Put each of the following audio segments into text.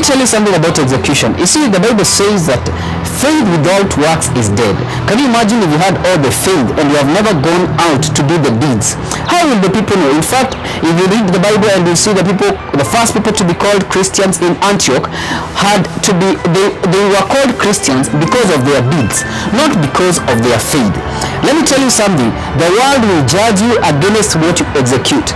tell you something about execution. You see, the Bible says that faith without works is dead. Can you imagine if you had all the faith and you have never gone out to do the deeds? How will the people know? In fact, if you read the Bible and you see the first people to be called Christians in Antioch they were called Christians because of their deeds, not because of their faith. Let me tell you something. The world will judge you against what you execute,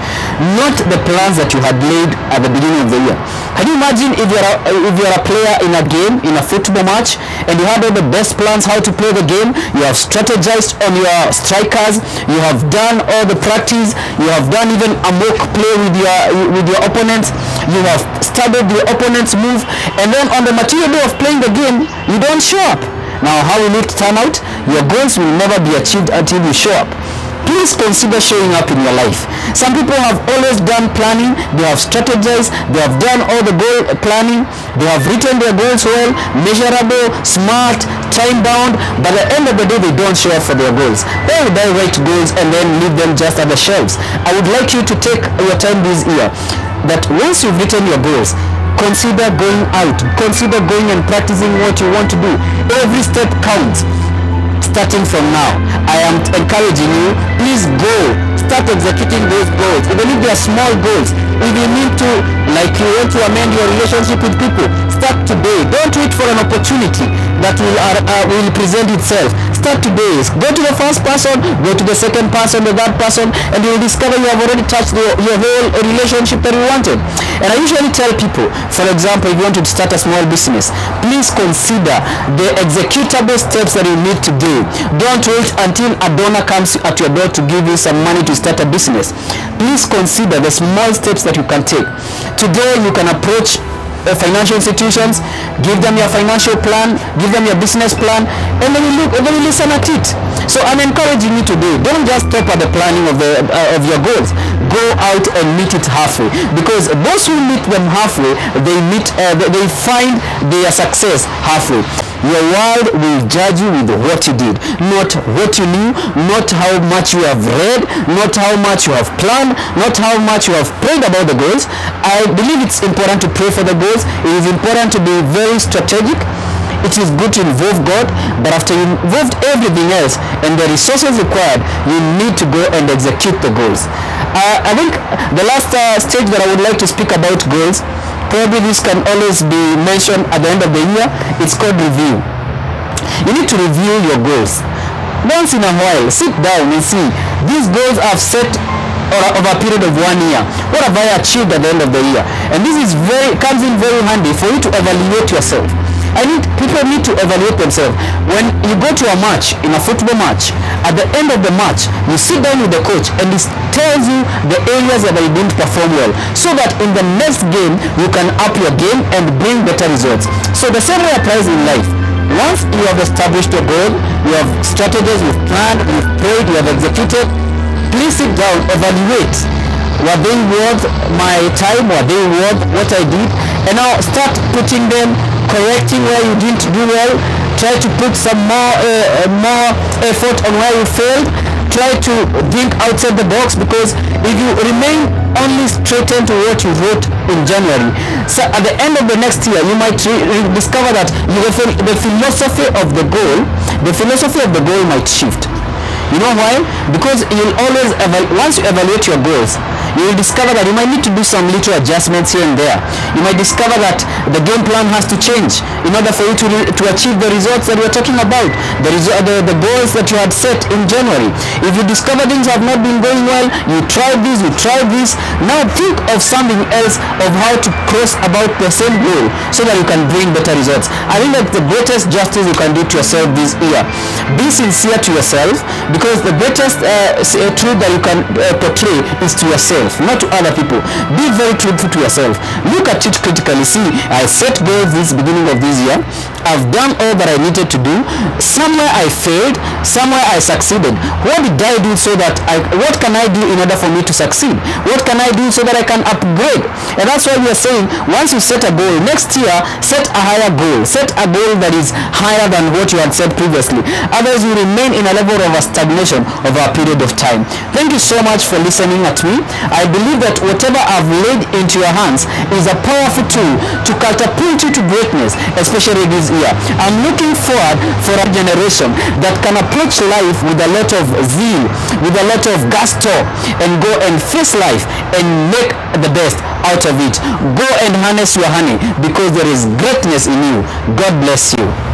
not the plans that you had laid at the beginning of the year. Can you imagine if you're a player in a game, in a football match, and you had all the best plans how to play the game, you have strategized on your strikers, you have done all the practice, you have done even a mock play with your opponents, you have studied your opponent's move, and then on the material day of playing the game, you don't show up. Now, how will it turn out? Your goals will never be achieved until you show up. Please consider showing up in your life. Some people have always done planning, they have strategized, they have done all the goal planning, they have written their goals well, measurable, smart, time-bound, but at the end of the day, they don't show up for their goals. Why would I write goals and then leave them just at the shelves? I would like you to take your time this year, that once you've written your goals, consider going out, consider going and practicing what you want to do. Every step counts. Starting from now, I am encouraging you, please go, start executing those goals. Even if they are small goals, if you need to, like you want to amend your relationship with people, start today. Don't wait for an opportunity that will present itself. Start today. Go to the first person, go to the second person, the third person, and you will discover you have already touched your whole relationship that you wanted. And I usually tell people, for example, if you want to start a small business, please consider the executable steps that you need to do. Don't wait until a donor comes at your door to give you some money to start a business. Please consider the small steps that you can take. Today, you can approach financial institutions, give them your financial plan, give them your business plan, and then you listen at it. So I'm encouraging you today, don't just stop at the planning of your goals. Go out and meet it halfway, because those who meet them halfway, they find their success halfway. Your world will judge you with what you did, not what you knew, not how much you have read, not how much you have planned, not how much you have prayed about the goals. I believe it's important to pray for the goals. It is important to be very strategic. It is good to involve God, but after you involved everything else and the resources required, you need to go and execute the goals. I think the last stage that I would like to speak about goals, probably this can always be mentioned at the end of the year. It's called review. You need to review your goals. Once in a while, sit down and see, these goals I've set over a period of 1 year. What have I achieved at the end of the year? And this is comes in very handy for you to evaluate yourself. People need to evaluate themselves. When you go to a match, in a football match, at the end of the match, you sit down with the coach and he tells you the areas that you didn't perform well, so that in the next game, you can up your game and bring better results. So the same way applies in life. Once you have established your goal, you have strategies, you've planned, you've prayed, you have executed, please sit down, evaluate. Were they worth my time? Were they worth what I did? And now start putting them, correcting where you didn't do well. Try to put some more effort on where you failed. Try to think outside the box, because if you remain only straightened to what you wrote in January, so at the end of the next year, you might discover that the philosophy of the goal might shift. You know why? Because you'll always, once you evaluate your goals, you will discover that you might need to do some little adjustments here and there. You might discover that the game plan has to change in order for you to achieve the results that we're talking about, the goals that you had set in January. If you discover things have not been going well, you tried this, now think of something else of how to cross about the same goal so that you can bring better results. I think that's the greatest justice you can do to yourself this year. Be sincere to yourself, because the greatest truth that you can portray is to yourself, not to other people. Be very truthful to yourself. Look at it critically. See, I set goals this beginning of this year. I've done all that I needed to do. Somewhere I failed, somewhere I succeeded. What did I do what can I do in order for me to succeed? What can I do so that I can upgrade? And that's why we are saying, once you set a goal, next year, set a higher goal. Set a goal that is higher than what you had set previously. Otherwise, you remain in a level of stagnation over a period of time. Thank you so much for listening at me. I believe that whatever I've laid into your hands is a powerful tool to catapult you to greatness, especially this year. I'm looking forward for a generation that can approach life with a lot of zeal, with a lot of gusto, and go and face life and make the best out of it. Go and harness your honey, because there is greatness in you. God bless you.